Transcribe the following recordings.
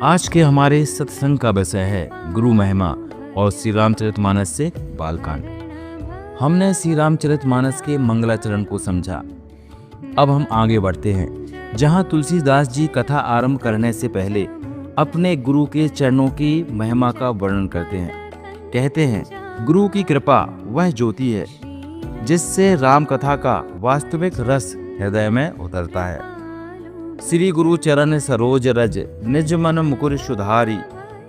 आज के हमारे सत्संग का विषय है गुरु महिमा और श्री रामचरितमानस से बालकांड। हमने श्री रामचरितमानस के मंगलाचरण को समझा। अब हम आगे बढ़ते हैं, जहां तुलसीदास जी कथा आरंभ करने से पहले अपने गुरु के चरणों की महिमा का वर्णन करते हैं। कहते हैं, गुरु की कृपा वह ज्योति है जिससे राम कथा का वास्तविक रस हृदय में उतरता है। श्री गुरु चरण सरोज रज निज मन मुकुर सुधारी,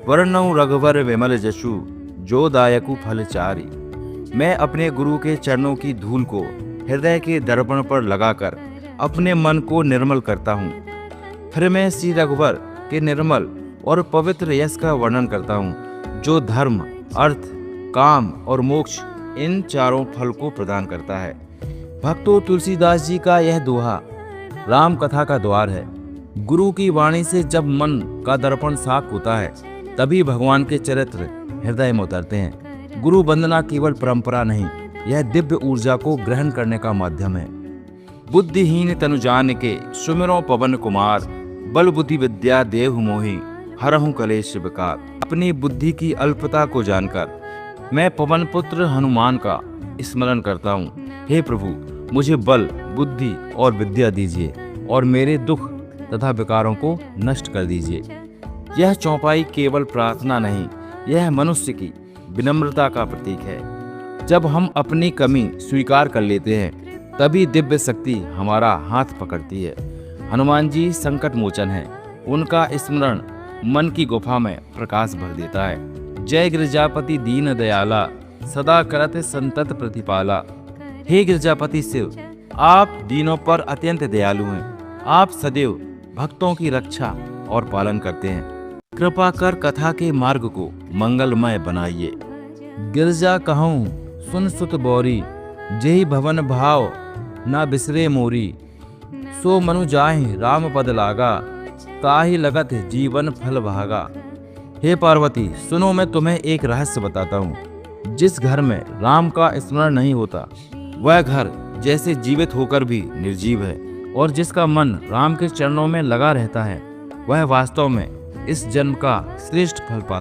वर्णौ रघुवर विमल जशु जो दायकु फल चारी। मैं अपने गुरु के चरणों की धूल को हृदय के दर्पण पर लगाकर अपने मन को निर्मल करता हूँ। फिर मैं श्री रघुवर के निर्मल और पवित्र यश का वर्णन करता हूँ, जो धर्म, अर्थ, काम और मोक्ष इन चारों फल को प्रदान करता है। भक्तों, तुलसीदास जी का यह दोहा राम कथा का द्वार है। गुरु की वाणी से जब मन का दर्पण साफ होता है, तभी भगवान के चरित्र हृदय में उतरते हैं। गुरु वंदना केवल परंपरा नहीं, यह दिव्य ऊर्जा को ग्रहण करने का माध्यम है। बुद्धिहीन तनु जान के सुमिरो पवन कुमार, बल बुद्धि विद्या देहु मोहि हरहु कलेश विकार। अपनी बुद्धि की अल्पता को जानकर मैं पवन पुत्र हनुमान का स्मरण करता हूँ। हे प्रभु, मुझे बल, बुद्धि और विद्या दीजिए और मेरे दुख तथा विकारों को नष्ट कर दीजिए। यह चौपाई केवल प्रार्थना नहीं, यह मनुष्य की विनम्रता का प्रतीक है। जब हम अपनी कमी स्वीकार कर लेते हैं, तभी दिव्य शक्ति हमारा हाथ पकड़ती है। हनुमान जी संकट मोचन है, उनका स्मरण मन की गुफा में प्रकाश भर देता है। जय गिरजापति दीन दयाला, सदा करत संतत प्रतिपाला। हे गिरजापति शिव, आप दीनों पर अत्यंत दयालु हैं। आप सदैव भक्तों की रक्षा और पालन करते हैं। कृपा कर कथा के मार्ग को मंगलमय बनाइए। गिरजा कहूँ सुन सुत बौरी, जेहि भवन भाव ना बिसरे मोरी। सो मनु जाहि राम पद लागा, ताहि लगत जीवन फल भागा। हे पार्वती, सुनो, मैं तुम्हें एक रहस्य बताता हूँ। जिस घर में राम का स्मरण नहीं होता, वह घर जैसे जीवित होकर भी निर्जीव है, और जिसका मन राम के चरणों में लगा रहता है, वह वास्तव में इस जन्म का श्रेष्ठ फल पाता है।